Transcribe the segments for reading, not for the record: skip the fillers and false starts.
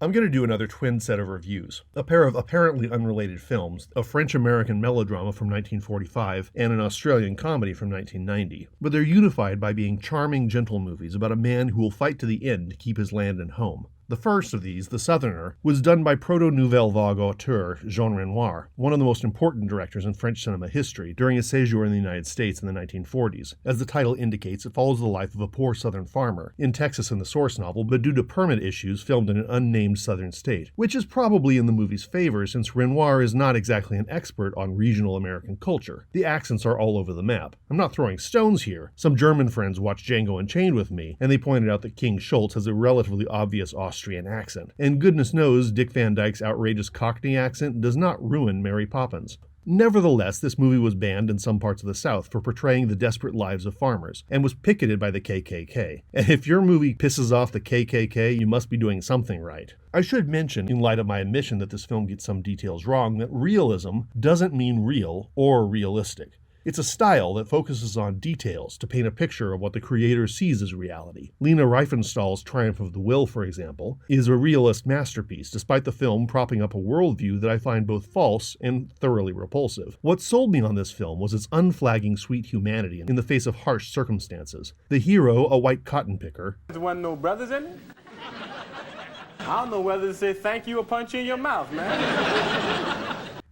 I'm going to do another twin set of reviews. A pair of apparently unrelated films, a French-American melodrama from 1945 and an Australian comedy from 1990. But they're unified by being charming, gentle movies about a man who will fight to the end to keep his land and home. The first of these, The Southerner, was done by proto-nouvelle vague auteur Jean Renoir, one of the most important directors in French cinema history, during his séjour in the United States in the 1940s. As the title indicates, it follows the life of a poor southern farmer, in Texas in the source novel, but due to permit issues filmed in an unnamed southern state, which is probably in the movie's favor since Renoir is not exactly an expert on regional American culture. The accents are all over the map. I'm not throwing stones here. Some German friends watched Django Unchained with me, and they pointed out that King Schultz has a relatively obvious Austrian accent. And goodness knows Dick Van Dyke's outrageous Cockney accent does not ruin Mary Poppins. Nevertheless, this movie was banned in some parts of the South for portraying the desperate lives of farmers, and was picketed by the KKK. And if your movie pisses off the KKK, you must be doing something right. I should mention, in light of my admission that this film gets some details wrong, that realism doesn't mean real or realistic. It's a style that focuses on details to paint a picture of what the creator sees as reality. Lena Riefenstahl's Triumph of the Will, for example, is a realist masterpiece, despite the film propping up a worldview that I find both false and thoroughly repulsive. What sold me on this film was its unflagging sweet humanity in the face of harsh circumstances. The hero, a white cotton picker, There wasn't no brothers in it? I don't know whether to say thank you or punch you in your mouth, man.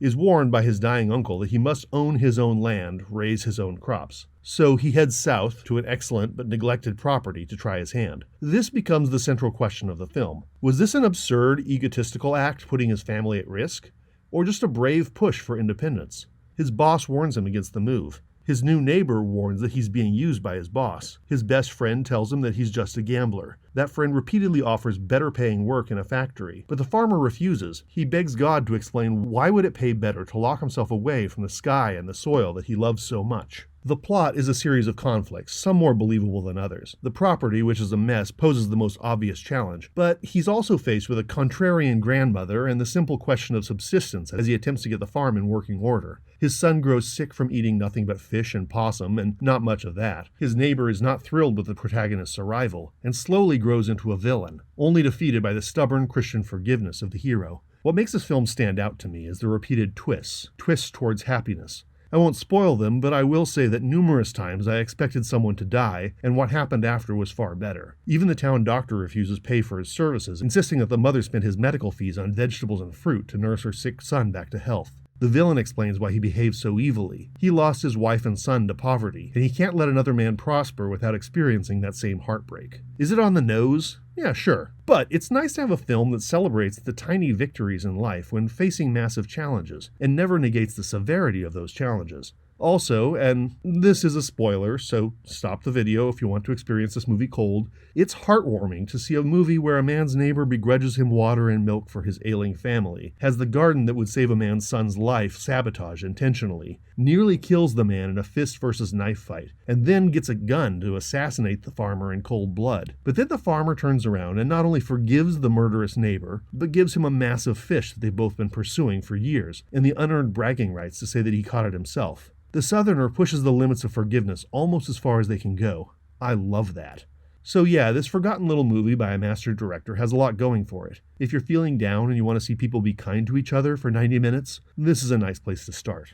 is warned by his dying uncle that he must own his own land, raise his own crops. So he heads south to an excellent but neglected property to try his hand. This becomes the central question of the film. Was this an absurd, egotistical act putting his family at risk? Or just a brave push for independence? His boss warns him against the move. His new neighbor warns that he's being used by his boss. His best friend tells him that he's just a gambler. That friend repeatedly offers better paying work in a factory, but the farmer refuses. He begs God to explain why would it pay better to lock himself away from the sky and the soil that he loves so much. The plot is a series of conflicts, some more believable than others. The property, which is a mess, poses the most obvious challenge, but he's also faced with a contrarian grandmother and the simple question of subsistence as he attempts to get the farm in working order. His son grows sick from eating nothing but fish and possum, and not much of that. His neighbor is not thrilled with the protagonist's arrival, and slowly grows into a villain, only defeated by the stubborn Christian forgiveness of the hero. What makes this film stand out to me is the repeated twists towards happiness. I won't spoil them, but I will say that numerous times I expected someone to die, and what happened after was far better. Even the town doctor refuses pay for his services, insisting that the mother spend his medical fees on vegetables and fruit to nurse her sick son back to health. The villain explains why he behaves so evilly. He lost his wife and son to poverty, and he can't let another man prosper without experiencing that same heartbreak. Is it on the nose? Yeah, sure. But it's nice to have a film that celebrates the tiny victories in life when facing massive challenges, and never negates the severity of those challenges. Also, and this is a spoiler, so stop the video if you want to experience this movie cold, it's heartwarming to see a movie where a man's neighbor begrudges him water and milk for his ailing family, has the garden that would save a man's son's life sabotaged intentionally, nearly kills the man in a fist versus knife fight, and then gets a gun to assassinate the farmer in cold blood. But then the farmer turns around and not only forgives the murderous neighbor, but gives him a massive fish that they've both been pursuing for years, and the unearned bragging rights to say that he caught it himself. The Southerner pushes the limits of forgiveness almost as far as they can go. I love that. So yeah, this forgotten little movie by a master director has a lot going for it. If you're feeling down and you want to see people be kind to each other for 90 minutes, this is a nice place to start.